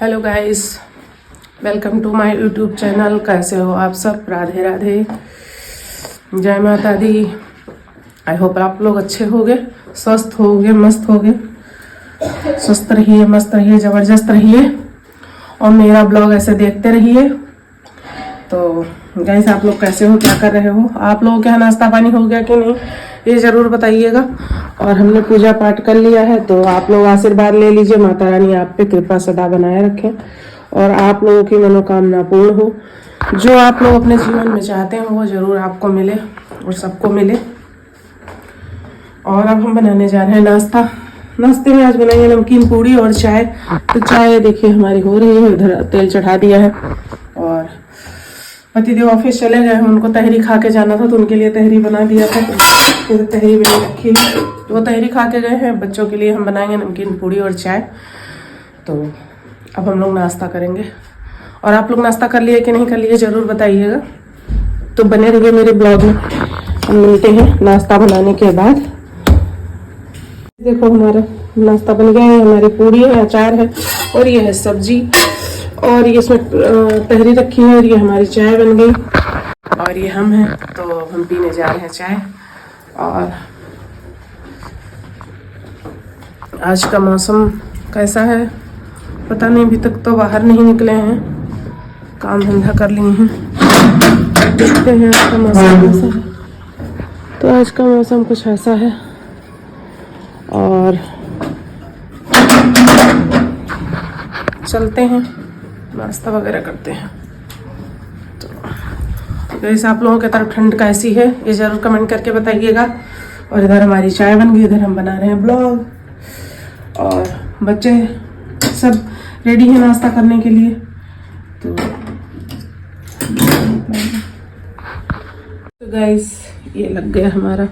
Hello guys, welcome to my YouTube channel. कैसे हो आप सब? राधे राधे, जय माता दी। आई होप आप लोग अच्छे होगे, स्वस्थ होगे, मस्त होगे। स्वस्थ रहिए, मस्त रहिए, ज़बरदस्त रहिए और मेरा ब्लॉग ऐसे देखते रहिए। तो गाइस, आप लोग कैसे हो, क्या कर रहे हो? आप लोगों के यहाँ नाश्ता पानी हो गया कि नहीं, ये ज़रूर बताइएगा। और हमने पूजा पाठ कर लिया है, तो आप लोग आशीर्वाद ले लीजिए। माता रानी आप पे कृपा सदा बनाए रखें और आप लोगों की मनोकामना पूर्ण हो। जो आप लोग अपने जीवन में चाहते हो वो ज़रूर आपको मिले और सबको मिले। और अब हम बनाने जा रहे हैं नाश्ता। नाश्ते में आज बनाएंगे नमकीन पूड़ी और चाय। तो चाय देखिए हमारी हो रही है, इधर तेल चढ़ा दिया है। और पतिदेव ऑफिस चले गए हैं, उनको तहरी खा के जाना था, तो उनके लिए तहरी बना दिया था। तो तहरी बनी रखी है, वो तहरी खा के गए हैं। बच्चों के लिए हम बनाएंगे नमकीन पूड़ी और चाय। तो अब हम लोग नाश्ता करेंगे। और आप लोग नाश्ता कर लिए कि नहीं कर लिए ज़रूर बताइएगा। तो बने रहिए मेरे ब्लॉग में, हम मिलते हैं नाश्ता बनाने के बाद। देखो हमारा नाश्ता बन गया है, हमारी पूड़ी है, अचार है और ये है सब्जी और ये इसमें तहरी रखी है और ये हमारी चाय बन गई। और ये हम हैं, तो हम पीने जा रहे हैं चाय। और आज का मौसम कैसा है पता नहीं, अभी तक तो बाहर नहीं निकले हैं, काम धंधा कर लिए हैं। देखते हैं आज का मौसम कैसा है। तो आज का मौसम कुछ ऐसा है। और चलते हैं, नाश्ता वगैरह करते हैं। तो वैसे आप लोगों की तरफ ठंड कैसी है ये ज़रूर कमेंट करके बताइएगा। और इधर हमारी चाय बन गई, इधर हम बना रहे हैं ब्लॉग। और बच्चे सब रेडी हैं नाश्ता करने के लिए। तो गाइस, ये लग गया हमारा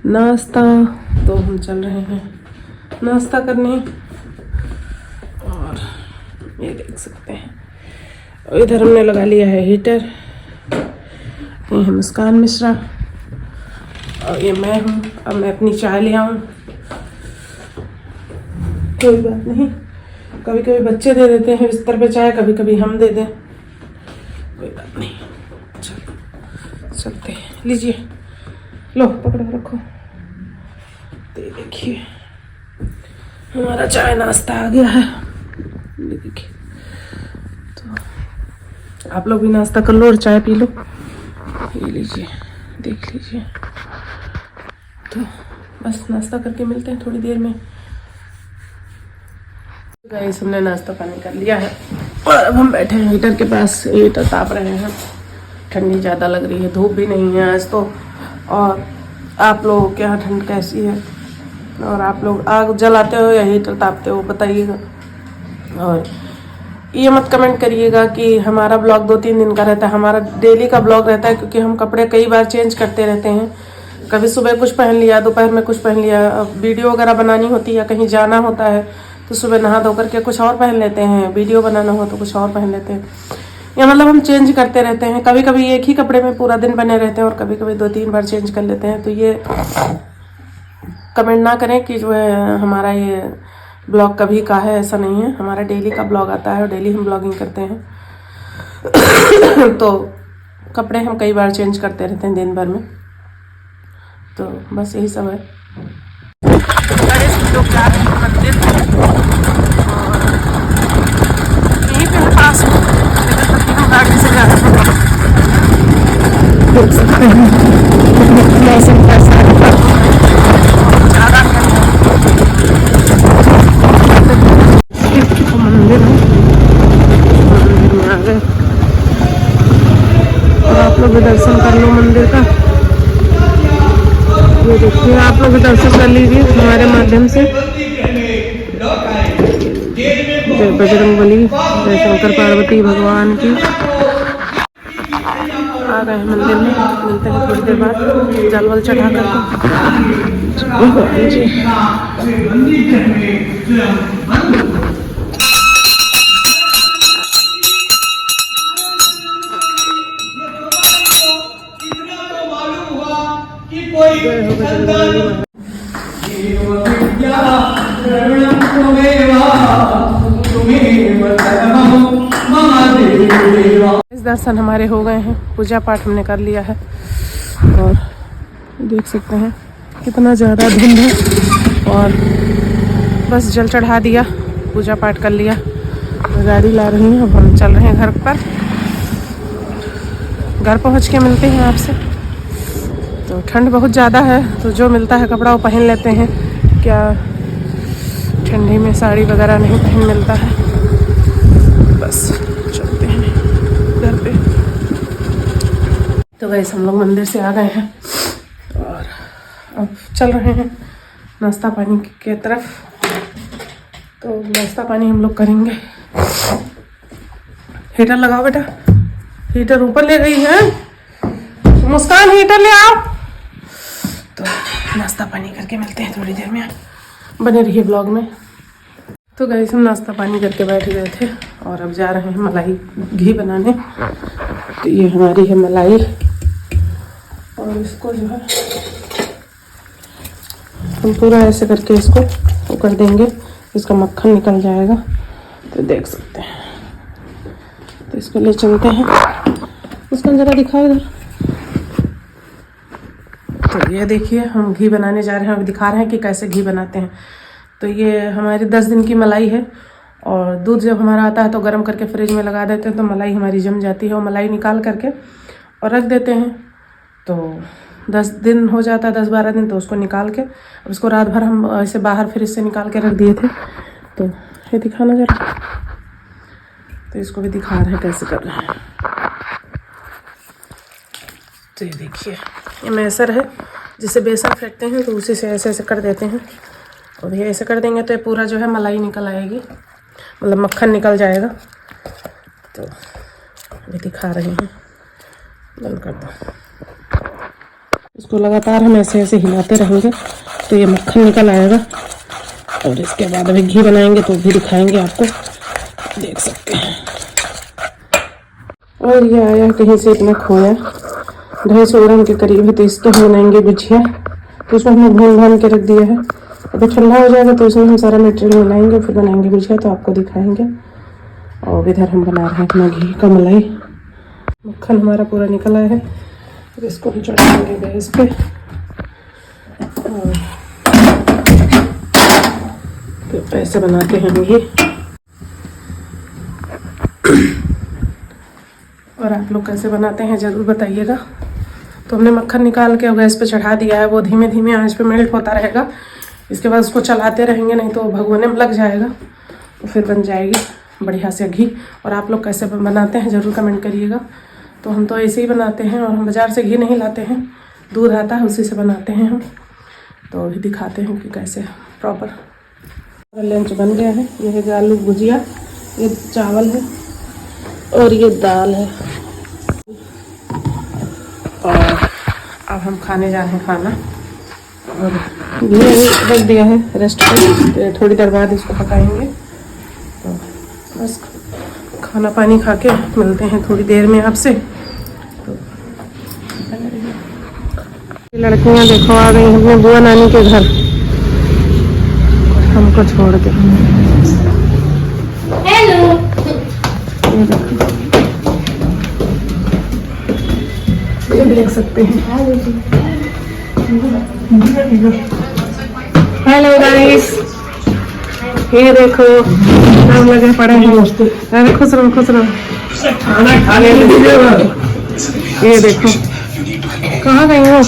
नाश्ता, तो हम चल रहे हैं नाश्ता करने। और ये देख सकते हैं, और इधर हमने लगा लिया है हीटर। ये है मुस्कान मिश्रा और ये मैं हूँ। अब मैं अपनी चाय ले आऊँ, कोई बात नहीं। कभी कभी बच्चे दे देते हैं बिस्तर पे चाय, कभी कभी हम दे दें, कोई बात नहीं। चलो चलते हैं, लीजिए, लो पकड़ो, रखो। तो देखिए हमारा चाय नाश्ता आ गया है, देखिए। तो आप लोग भी नाश्ता कर लो और चाय पी लो, ये लीजिए, देख लीजिए। तो बस नाश्ता करके मिलते हैं थोड़ी देर में। गाइस, हमने नाश्ता पानी कर लिया है और अब हम बैठे हैं हीटर के पास। हीटर ताप रहे हैं, ठंडी ज़्यादा लग रही है, धूप भी नहीं है आज तो। और आप लोगों के यहाँ ठंड कैसी है और आप लोग आग जलाते हो या हीटर तापते हो बताइएगा। और ये मत कमेंट करिएगा कि हमारा ब्लॉग 2-3 दिन का रहता है। हमारा डेली का ब्लॉग रहता है, क्योंकि हम कपड़े कई बार चेंज करते रहते हैं। कभी सुबह कुछ पहन लिया, दोपहर में कुछ पहन लिया। वीडियो वगैरह बनानी होती है या कहीं जाना होता है तो सुबह नहा धो करके कुछ और पहन लेते हैं, वीडियो बनाना हो तो कुछ और पहन लेते हैं। या मतलब हम चेंज करते रहते हैं। कभी कभी एक ही कपड़े में पूरा दिन बने रहते हैं और कभी कभी 2-3 बार चेंज कर लेते हैं। तो ये कमेंट ना करें कि जो है हमारा ये ब्लॉग कभी का है, ऐसा नहीं है। हमारा डेली का ब्लॉग आता है और डेली हम ब्लॉगिंग करते हैं। तो कपड़े हम कई बार चेंज करते रहते हैं दिन भर में। तो बस यही सब है। मंदिर यहीं पे पास में, हम गाड़ी से जा रहे हैं। देख सकते हैं मौसम कैसा है, ज़्यादा मंदिर है, मंदिर में आ गए। और आप लोग भी दर्शन कर लो मंदिर का। ये देखिए, आप लोग भी दर्शन कर लीजिए हमारे माध्यम से। जय बजरंगबली, जय शंकर पार्वती भगवान की। आ गए हैं मंदिर में, मिलते हैं थोड़ी देर बाद जल वल चढ़ा कर। इस दर्शन हमारे हो गए हैं, पूजा पाठ हमने कर लिया है और देख सकते हैं कितना ज़्यादा धुंध है और बस जल चढ़ा दिया, पूजा पाठ कर लिया। तो गाड़ी ला रही हूँ, अब हम चल रहे हैं घर पर। घर पहुँच के मिलते हैं आपसे। तो ठंड बहुत ज़्यादा है तो जो मिलता है कपड़ा वो पहन लेते हैं, क्या ठंडी में साड़ी वगैरह नहीं पहन मिलता है। बस चलते हैं घर पे। तो वैसे हम लोग मंदिर से आ गए हैं और अब चल रहे हैं नाश्ता पानी के तरफ। तो नाश्ता पानी हम लोग करेंगे। हीटर लगाओ बेटा, हीटर ऊपर ले गई है मुस्कान, हीटर ले आओ। तो नाश्ता पानी करके मिलते हैं थोड़ी देर में, बने रहिए ब्लॉग में। तो गाइस हम नाश्ता पानी करके बैठ गए थे और अब जा रहे हैं मलाई घी बनाने। तो ये हमारी है मलाई और इसको जो है हम पूरा ऐसे करके इसको वो कर देंगे, इसका मक्खन निकल जाएगा। तो देख सकते हैं, तो इसको ले चलते हैं। उसको ज़रा दिखाओ इधर। तो ये देखिए हम घी बनाने जा रहे हैं, अभी दिखा रहे हैं कि कैसे घी बनाते हैं। तो ये हमारी 10 दिन की मलाई है और दूध जब हमारा आता है तो गर्म करके फ्रिज में लगा देते हैं तो मलाई हमारी जम जाती है। और मलाई निकाल करके और रख देते हैं। तो 10 दिन हो जाता है, 10-12 दिन, तो उसको निकाल के अब इसको रात भर हम ऐसे बाहर फ्रिज से निकाल के रख दिए थे। तो ये दिखाना जरा, तो इसको भी दिखा रहे हैं कैसे कर रहे हैं। तो ये देखिए ये मैसर है जिसे बेसन फेंटते हैं, तो उसी से ऐसे ऐसे कर देते हैं और ये ऐसे कर देंगे तो ये पूरा जो है मलाई निकल आएगी, मतलब मक्खन निकल जाएगा। तो ये दिखा रहे हैं, बंद कर दो। इसको लगातार हम ऐसे ऐसे हिलाते रहेंगे तो ये मक्खन निकल आएगा और इसके बाद अभी घी बनाएंगे तो भी दिखाएंगे आपको, देख सकते हैं। और ये आया कहीं से इतना खोया 250 ग्राम के करीब है, तो इसको हम बनाएंगे गुजिया। तो उसमें हमने भून भान के रख दिया है, अभी ठंडा हो जाएगा तो इसमें हम सारा मटेरियल मिलाएंगे फिर बनाएंगे गुजिया, तो आपको दिखाएंगे। और इधर हम बना रहे हैं अपना घी का मलाई। मक्खन हमारा पूरा निकला है, तो इसको हम चढ़ाएंगे गैस पे। तो ऐसे बनाते हैं हम ये। और आप लोग कैसे बनाते हैं ज़रूर बताइएगा। तो हमने मक्खन निकाल के गैस पे चढ़ा दिया है, वो धीमे धीमे आंच पे मेल्ट होता रहेगा। इसके बाद उसको चलाते रहेंगे, नहीं तो भगोने में लग जाएगा, तो फिर बन जाएगी बढ़िया से घी। और आप लोग कैसे बनाते हैं ज़रूर कमेंट करिएगा। तो हम तो ऐसे ही बनाते हैं और हम बाज़ार से घी नहीं लाते हैं, दूध आता है उसी से बनाते हैं हम। तो अभी दिखाते हैं कि कैसे प्रॉपर। लंच बन गया है, ये है आलू भुजिया, ये चावल है और ये दाल है। और अब हम खाने जा रहे हैं खाना, और ये रख दिया है रेस्ट पे, थोड़ी देर बाद इसको पकाएंगे। तो बस खाना पानी खा के मिलते हैं थोड़ी देर में आपसे। तो लड़कियां देखो आ गई अपने बुआ नानी के घर, हमको छोड़ के। हेलो, ये देख सकते हैं। हेलो गाइस, ये देखो हम लगे पड़े हैं। अरे खुश रहो खुश रहो। ये देखो कहाँ गई हो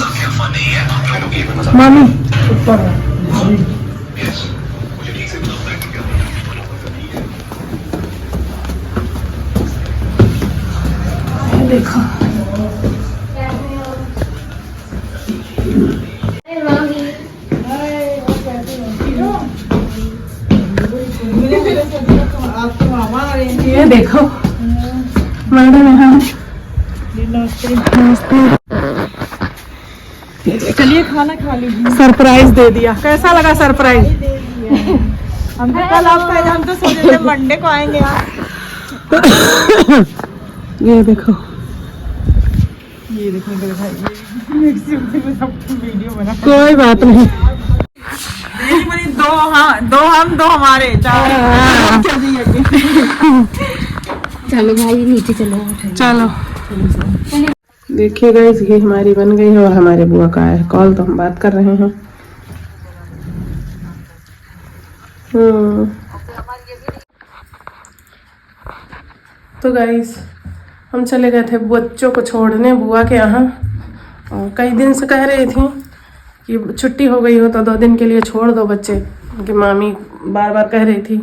मामी? ऊपर देखो ये देखो मैडम यहाँ। चलिए खाना खा लीजिए। सरप्राइज दे दिया, कैसा लगा सरप्राइज? हम तो कल आपका, हम तो सोचे थे मंडे को आएंगे आप। ये देखो, ये देखो मेरे भाई वीडियो बना। कोई बात नहीं। दो, हाँ दो हम दो हमारे चार। चलो भाई नीचे चलो। चलो देखिए गाइस, ये हमारी बन गई है और हमारे बुआ का है कॉल, तो हम बात कर रहे हैं। तो गाइस हम चले गए थे बच्चों को छोड़ने बुआ के यहाँ, और कई दिन से कह रही थी कि छुट्टी हो गई हो तो 2 दिन के लिए छोड़ दो बच्चे, कि मामी बार बार कह रही थी,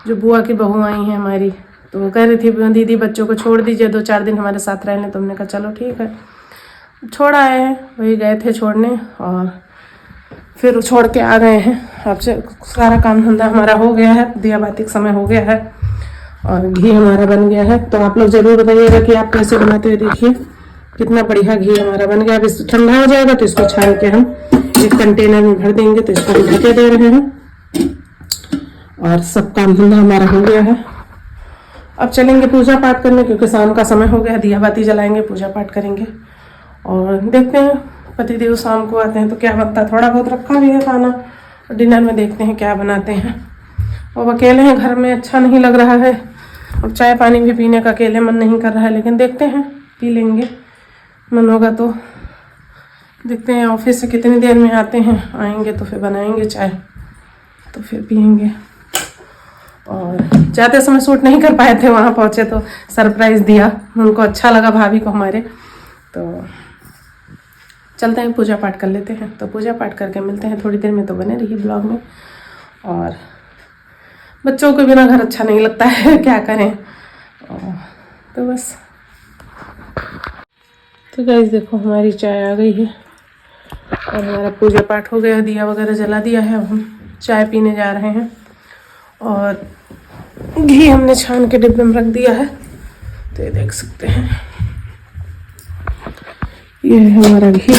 जो बुआ की बहू आई है हमारी, तो वो कह रही थी दीदी बच्चों को छोड़ दीजिए 2-4 दिन हमारे साथ रहने। तो हमने कहा चलो ठीक है, छोड़ आए हैं। वही गए थे छोड़ने और फिर छोड़ के आ गए हैं। अब से सारा काम धंधा हमारा हो गया है, दिया बाती का समय हो गया है और घी हमारा बन गया है। तो आप लोग जरूर बताइएगा कि आप कैसे बनाते हुए। देखिए कितना बढ़िया घी हमारा बन गया। अब इस ठंडा हो जाएगा तो इसको छान के हम एक कंटेनर में भर देंगे। तो इसको ढके दे रहे हैं और सब काम धंधा हमारा हो गया है। अब चलेंगे पूजा पाठ करने, क्योंकि शाम का समय हो गया, दिया बाती जलाएंगे, पूजा पाठ करेंगे और देखते हैं पतिदेव शाम को आते हैं तो क्या बनता है। थोड़ा बहुत रखा भी है खाना, और डिनर में देखते हैं क्या बनाते हैं। और अकेले हैं घर में, अच्छा नहीं लग रहा है। अब चाय पानी भी पीने का अकेले मन नहीं कर रहा है, लेकिन देखते हैं पी लेंगे, मन होगा तो। देखते हैं ऑफिस से कितनी देर में आते हैं, आएंगे तो फिर बनाएंगे चाय, तो फिर पियेंगे। और जाते समय शूट नहीं कर पाए थे, वहाँ पहुँचे तो सरप्राइज़ दिया, उनको अच्छा लगा भाभी को हमारे। तो चलते हैं पूजा पाठ कर लेते हैं। तो पूजा पाठ करके मिलते हैं थोड़ी देर में, तो बने रहिए ब्लॉग में। और बच्चों के बिना घर अच्छा नहीं लगता है, क्या करें। तो बस, तो गाइस देखो हमारी चाय आ गई है और हमारा पूजा पाठ हो गया, दिया वगैरह जला दिया है। अब हम चाय पीने जा रहे हैं और घी हमने छान के डिब्बे में रख दिया है, तो ये देख सकते हैं, ये है हमारा घी।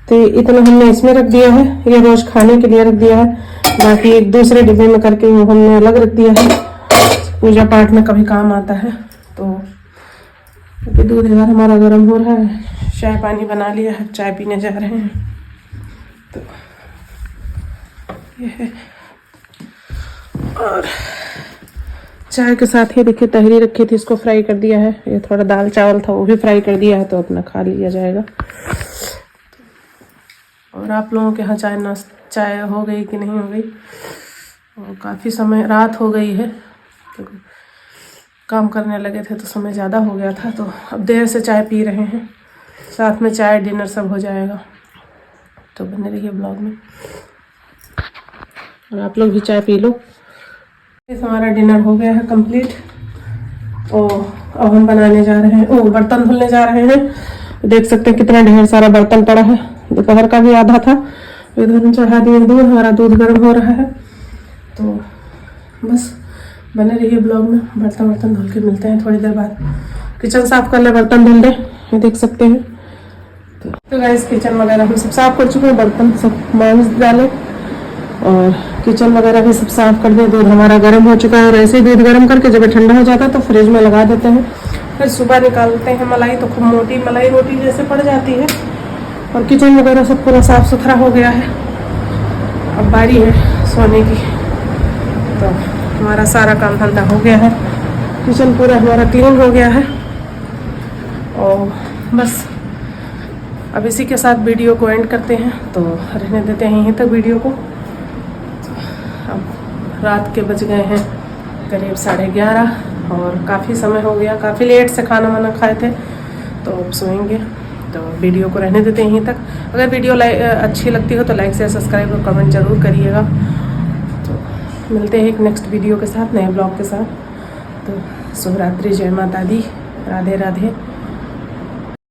तो इतना हमने इसमें रख दिया है, ये रोज खाने के लिए रख दिया है। बाकी एक दूसरे डिब्बे में करके वो हमने अलग रख दिया है, पूजा पाठ में कभी काम आता है। तो दूध इधर हमारा गर्म हो रहा है, चाय पानी बना लिया है, चाय पीने जा रहे हैं। तो ये है, और चाय के साथ ही देखिए तहरी रखी थी, इसको फ्राई कर दिया है। ये थोड़ा दाल चावल था, वो भी फ्राई कर दिया है, तो अपना खा लिया जाएगा। और आप लोगों के यहाँ चाय हो गई कि नहीं हो गई? और काफ़ी समय रात हो गई है, क्योंकि काम करने लगे थे तो समय ज़्यादा हो गया था। तो अब देर से चाय पी रहे हैं, साथ में चाय डिनर सब हो जाएगा। तो बने रहिए ब्लॉग में और आप लोग भी चाय पी लो। हमारा डिनर हो गया है कंप्लीट। और अब हम बनाने जा रहे हैं, बर्तन धुलने जा रहे हैं। देख सकते हैं कितना ढेर सारा बर्तन पड़ा है, दोपहर का भी आधा था। इधर हम चढ़ा दिए दूध, हमारा दूध गर्म हो रहा है। तो बस बने रहिए ब्लॉग में। बर्तन धुल के मिलते हैं थोड़ी देर बाद। किचन साफ कर ले, बर्तन धुल ले, ये देख सकते हैं। तो गाइस किचन वगैरह हम सब साफ कर चुके हैं, बर्तन सब मांज डाले और किचन वगैरह भी सब साफ कर दिया। दूध हमारा गर्म हो चुका है और ऐसे ही दूध गर्म करके जब ठंडा हो जाता है तो फ्रिज में लगा देते हैं। फिर सुबह निकालते हैं मलाई, तो खूब मोटी मलाई रोटी जैसे पड़ जाती है। और किचन वगैरह सब पूरा साफ सुथरा हो गया है। अब बारी है सोने की, तो हमारा सारा काम धंधा हो गया है। किचन पूरा हमारा क्लीन हो गया है। और बस अब इसी के साथ वीडियो को एंड करते हैं, तो रहने देते हैं यहीं तक वीडियो को। अब रात के बज गए हैं करीब 11:30 और काफ़ी समय हो गया, काफ़ी लेट से खाना वाना खाए थे, तो अब सोएंगे। तो वीडियो को रहने देते हैं यहीं तक। अगर वीडियो अच्छी लगती हो तो लाइक शेयर सब्सक्राइब और कमेंट जरूर करिएगा। तो मिलते हैं एक नेक्स्ट वीडियो के साथ, नए ब्लॉग के साथ। तो शुभ रात्रि, जय माता दी, राधे राधे।